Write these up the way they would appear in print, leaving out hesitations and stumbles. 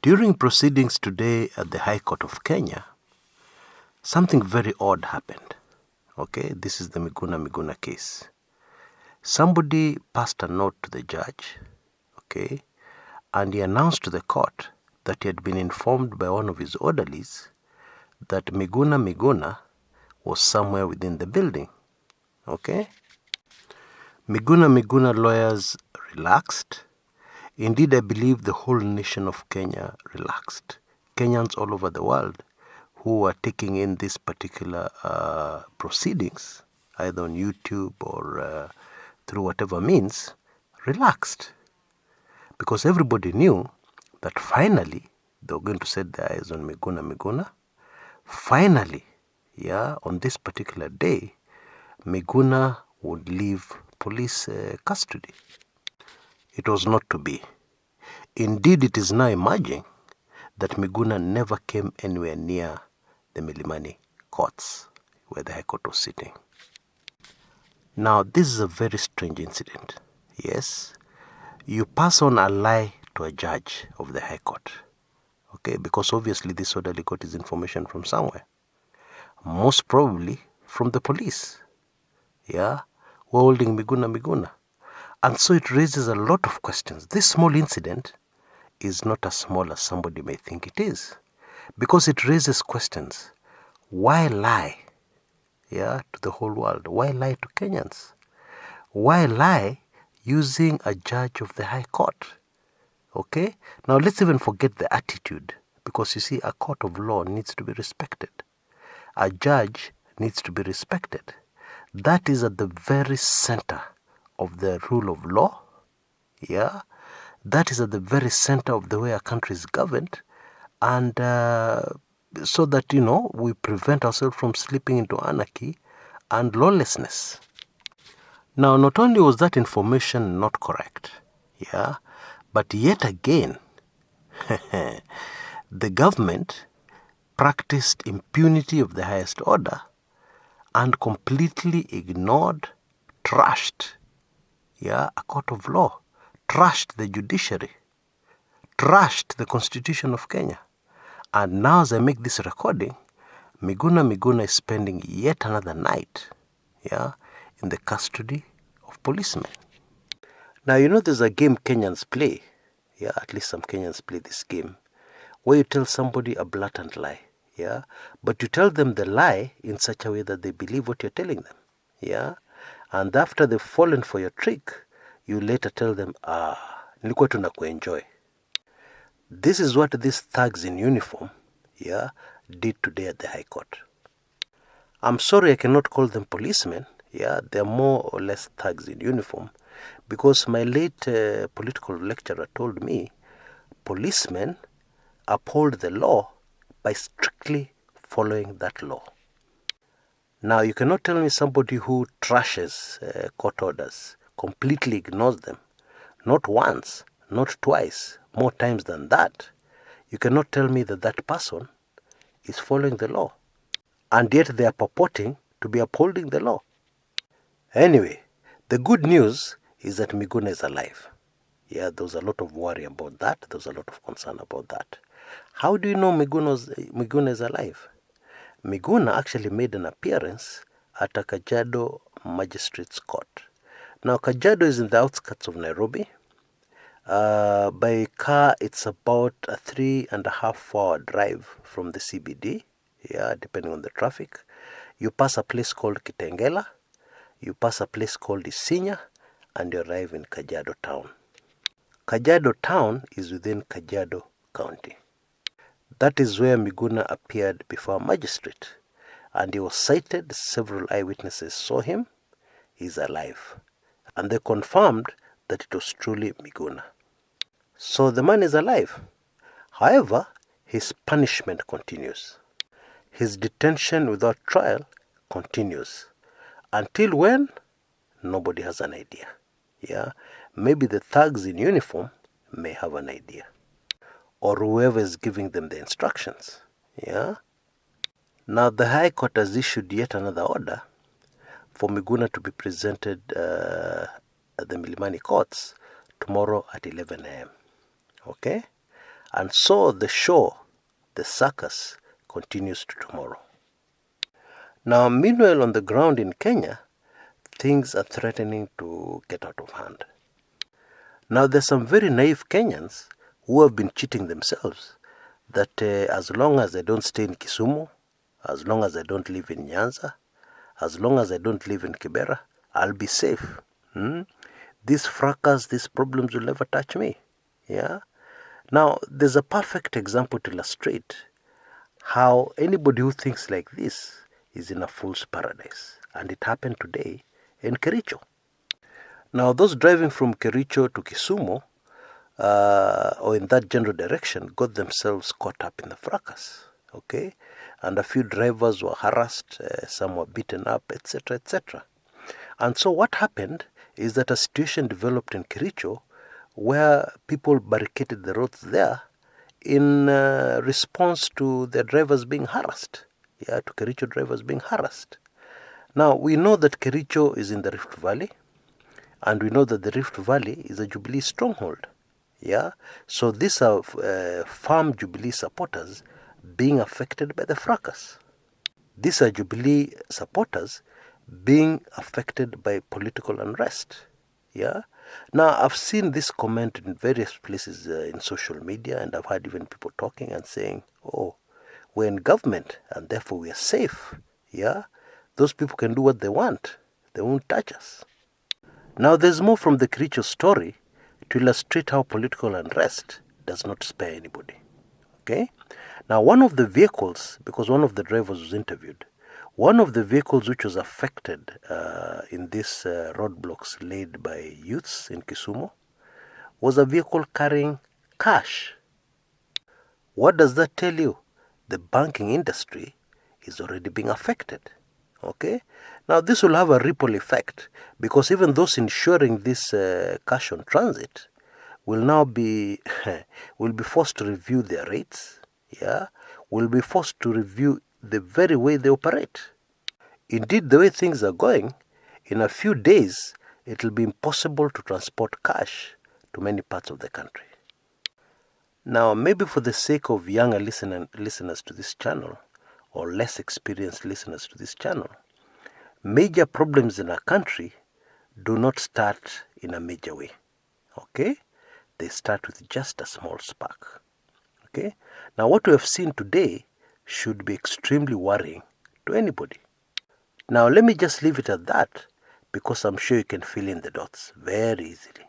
During proceedings today at the High Court of Kenya, something very odd happened. Okay, this is the Miguna Miguna case. Somebody passed a note to the judge, okay, and he announced to the court that he had been informed by one of his orderlies that Miguna Miguna was somewhere within the building. Okay? Miguna Miguna lawyers relaxed. Indeed, I believe the whole nation of Kenya relaxed. Kenyans all over the world who are taking in these particular proceedings, either on YouTube or through whatever means, relaxed. Because everybody knew that finally they were going to set their eyes on Miguna Miguna. Finally, on this particular day, Miguna would leave police custody. It was not to be. Indeed, it is now emerging that Miguna never came anywhere near the Milimani courts where the High Court was sitting. Now, this is a very strange incident. Yes, you pass on a lie to a judge of the High Court. Okay, because obviously this orderly got his information from somewhere. Most probably from the police. We're holding Miguna Miguna. And so it raises a lot of questions. This small incident is not as small as somebody may think it is. Because it raises questions. Why lie? To the whole world. Why lie to Kenyans? Why lie using a judge of the High Court? Okay? Now let's even forget the attitude. Because you see, a court of law needs to be respected. A judge needs to be respected. That is at the very center of the rule of law. That is at the very center of the way a country is governed. And so that, we prevent ourselves from slipping into anarchy and lawlessness. Now, not only was that information not correct, but yet again, the government practiced impunity of the highest order and completely ignored, trashed, a court of law, trashed the judiciary, trashed the Constitution of Kenya. And now as I make this recording, Miguna Miguna is spending yet another night, in the custody of policemen. Now, there's a game Kenyans play, at least some Kenyans play this game, where you tell somebody a blatant lie, but you tell them the lie in such a way that they believe what you're telling them, and after they've fallen for your trick, you later tell them, nilikuwa tunakuenjoy. This is what these thugs in uniform, did today at the High Court. I'm sorry I cannot call them policemen, they're more or less thugs in uniform, because my late political lecturer told me policemen uphold the law by strictly following that law. Now, you cannot tell me somebody who trashes court orders, completely ignores them, not once, not twice, more times than that. You cannot tell me that that person is following the law. And yet they are purporting to be upholding the law. Anyway, the good news is that Miguna is alive. There was a lot of worry about that. There was a lot of concern about that. How do you know Miguna is alive? Miguna actually made an appearance at a Kajiado Magistrates Court. Now, Kajiado is in the outskirts of Nairobi. By car, it's about a 3.5-hour drive from the CBD, depending on the traffic. You pass a place called Kitengela, you pass a place called Isinya, and you arrive in Kajiado town. Kajiado town is within Kajiado County. That is where Miguna appeared before a magistrate, and he was cited. Several eyewitnesses saw him. He's alive. And they confirmed that it was truly Miguna. So the man is alive. However, his punishment continues. His detention without trial continues. Until when? Nobody has an idea. Maybe the thugs in uniform may have an idea. Or whoever is giving them the instructions. Now the High Court has issued yet another order for Miguna to be presented at the Milimani courts tomorrow at 11 a.m. Okay? And so the show, the circus, continues to tomorrow. Now, meanwhile, on the ground in Kenya, things are threatening to get out of hand. Now, there's some very naive Kenyans who have been cheating themselves that as long as I don't stay in Kisumu, as long as I don't live in Nyanza, as long as I don't live in Kibera, I'll be safe. These fracas, these problems will never touch me. Yeah. Now, there's a perfect example to illustrate how anybody who thinks like this is in a fool's paradise. And it happened today in Kericho. Now, those driving from Kericho to Kisumu, or in that general direction, got themselves caught up in the fracas. Okay? And a few drivers were harassed, some were beaten up, etc., etc. And so what happened is that a situation developed in Kericho where people barricaded the roads there in response to their drivers being harassed. Yeah, to Kericho drivers being harassed. Now, we know that Kericho is in the Rift Valley, and we know that the Rift Valley is a Jubilee stronghold. Yeah, so these are firm Jubilee supporters being affected by the fracas. These are Jubilee supporters being affected by political unrest. Yeah. Now, I've seen this comment in various places in social media, and I've heard even people talking and saying, oh, we're in government and therefore we are safe. Yeah. Those people can do what they want. They won't touch us. Now, there's more from the Kericho story to illustrate how political unrest does not spare anybody. Okay? Now, one of the vehicles, because one of the drivers was interviewed, one of the vehicles which was affected in these roadblocks laid by youths in Kisumu was a vehicle carrying cash. What does that tell you? The banking industry is already being affected. Okay? Now, this will have a ripple effect because even those insuring this cash on transit will now be will be forced to review their rates. Yeah, will be forced to review the very way they operate. Indeed, the way things are going, in a few days, it will be impossible to transport cash to many parts of the country. Now, maybe for the sake of younger listeners to this channel, or less experienced listeners to this channel, major problems in our country do not start in a major way. Okay? They start with just a small spark. Okay? Now, what we have seen today should be extremely worrying to anybody. Now, let me just leave it at that because I'm sure you can fill in the dots very easily.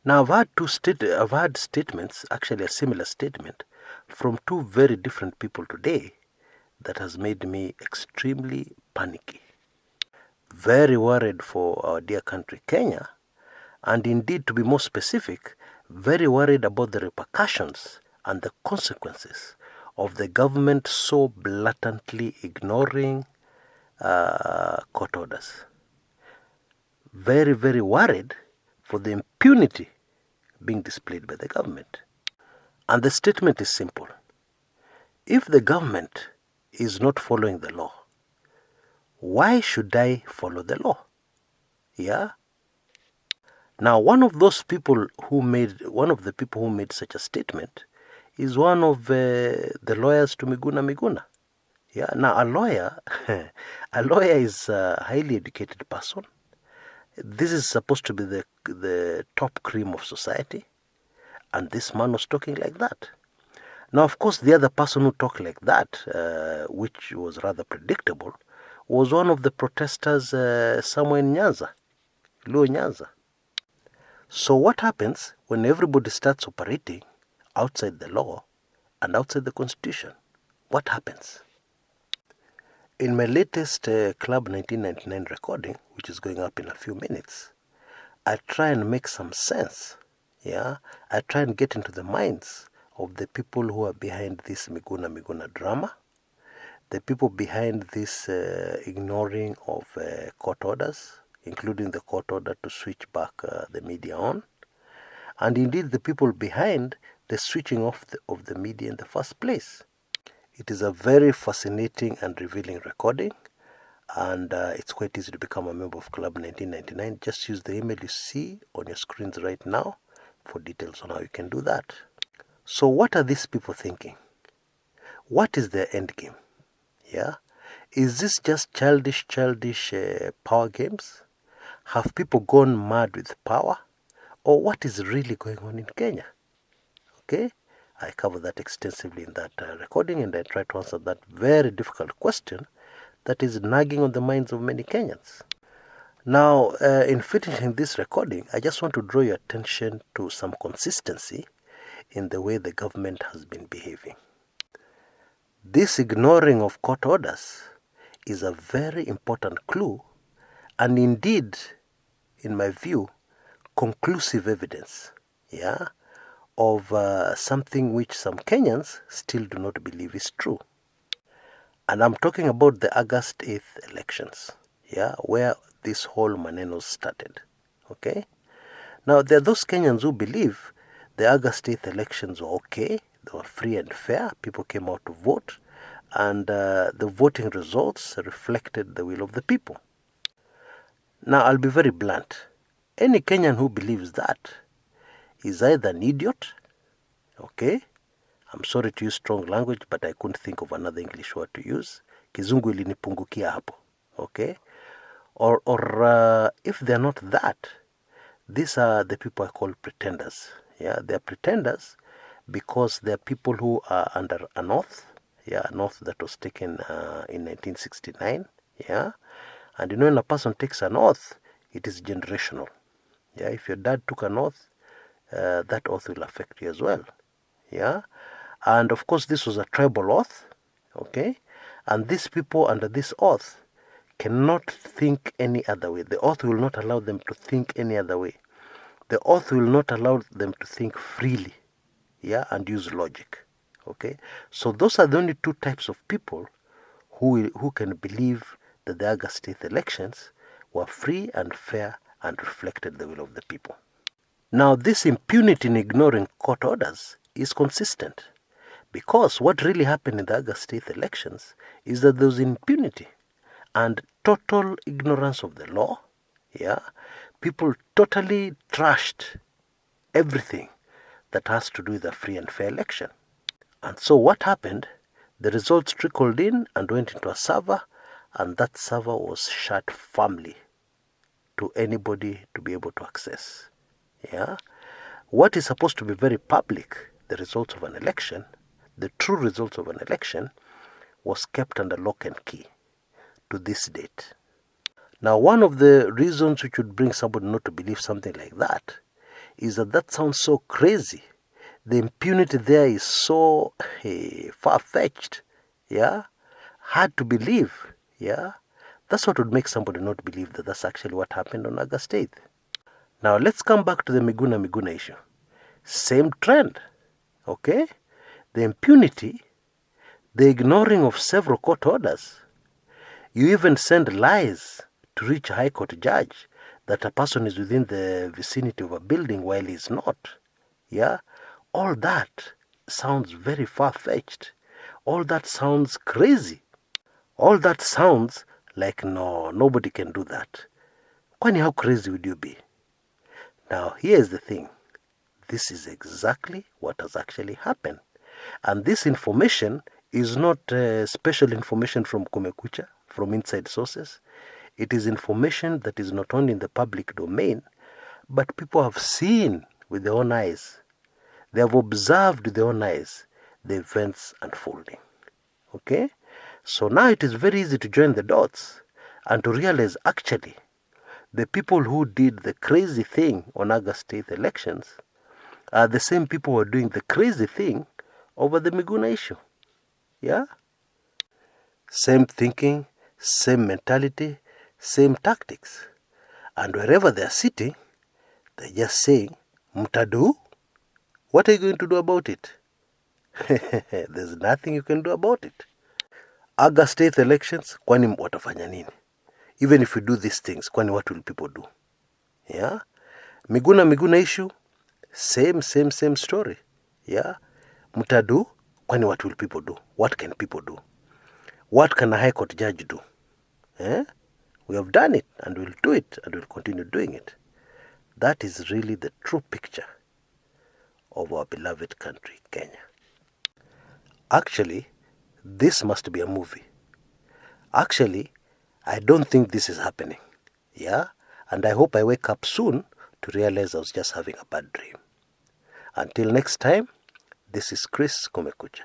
Now, I've had statements, actually a similar statement, from two very different people today that has made me extremely panicky. Very worried for our dear country, Kenya, and indeed, to be more specific, very worried about the repercussions and the consequences of the government so blatantly ignoring court orders. Very, very worried for the impunity being displayed by the government. And the statement is simple. If the government is not following the law, why should I follow the law? Yeah? Now, one of the people who made such a statement is one of the lawyers to Miguna Miguna. Yeah. Now, a lawyer is a highly educated person. This is supposed to be the top cream of society, and this man was talking like that. Now, of course, the other person who talked like that, which was rather predictable, was one of the protesters somewhere in Nyanza, Luo Nyanza. So what happens when everybody starts operating outside the law and outside the constitution? What happens? In my latest Club 1999 recording, which is going up in a few minutes, I try and make some sense. Yeah, I try and get into the minds of the people who are behind this Miguna Miguna drama, the people behind this ignoring of court orders, including the court order to switch back the media on, and indeed the people behind the switching off of the media in the first place. It is a very fascinating and revealing recording, and it's quite easy to become a member of Club 1999. Just use the email you see on your screens right now for details on how you can do that. So what are these people thinking? What is their end game? Yeah? Is this just childish power games? Have people gone mad with power? Or what is really going on in Kenya? Okay? I cover that extensively in that recording, and I try to answer that very difficult question that is nagging on the minds of many Kenyans. Now, in finishing this recording, I just want to draw your attention to some consistency in the way the government has been behaving. This ignoring of court orders is a very important clue, and indeed, in my view, conclusive evidence, of something which some Kenyans still do not believe is true. And I'm talking about the August 8th elections, where this whole maneno started, okay? Now, there are those Kenyans who believe the August 8th elections were okay, they were free and fair, people came out to vote, and the voting results reflected the will of the people. Now, I'll be very blunt. Any Kenyan who believes that is either an idiot, okay? I'm sorry to use strong language, but I couldn't think of another English word to use. Kizungu ilinipungukia hapo, okay? Or if they're not that, these are the people I call pretenders. Yeah, they're pretenders because they're people who are under an oath, an oath that was taken in 1969, and when a person takes an oath, it is generational. Yeah, if your dad took an oath, that oath will affect you as well. Yeah, and of course this was a tribal oath, okay, and these people under this oath cannot think any other way. The oath will not allow them to think any other way. The oath will not allow them to think freely, and use logic, okay. So those are the only two types of people who can believe that the August 8th elections were free and fair and reflected the will of the people. Now, this impunity in ignoring court orders is consistent, because what really happened in the August 8th elections is that there was impunity and total ignorance of the law. People totally trashed everything that has to do with a free and fair election. And so what happened? The results trickled in and went into a server, and that server was shut firmly to anybody to be able to access. What is supposed to be very public, the results of an election, the true results of an election, was kept under lock and key to this date. Now, one of the reasons which would bring somebody not to believe something like that is that sounds so crazy. The impunity there is so far-fetched, hard to believe, That's what would make somebody not believe that that's actually what happened on August 8th. Now, let's come back to the Miguna Miguna issue. Same trend, okay? The impunity, the ignoring of several court orders. You even send lies to reach a high court judge that a person is within the vicinity of a building while he's not. All that sounds very far-fetched. All that sounds crazy. All that sounds like, no, nobody can do that. Kwani, how crazy would you be? Now, here's the thing. This is exactly what has actually happened. And this information is not special information from Kumekucha, from inside sources. It is information that is not only in the public domain, but people have seen with their own eyes. They have observed with their own eyes the events unfolding. Okay? So now it is very easy to join the dots and to realize actually the people who did the crazy thing on August 8th elections are the same people who are doing the crazy thing over the Miguna issue. Same thinking, same mentality, same tactics. And wherever they are sitting, they're just saying, Mtadu, what are you going to do about it? There's nothing you can do about it. August 8th elections, kwani watafanya nini? Even if we do these things, kwani what will people do? Miguna issue, same story. Mtadu, kwani what will people do? What can people do? What can a high court judge do? We have done it, and we'll do it, and we'll continue doing it. That is really the true picture of our beloved country, Kenya. Actually, this must be a movie. Actually, I don't think this is happening. Yeah? And I hope I wake up soon to realize I was just having a bad dream. Until next time, this is Kshs Kumekucha.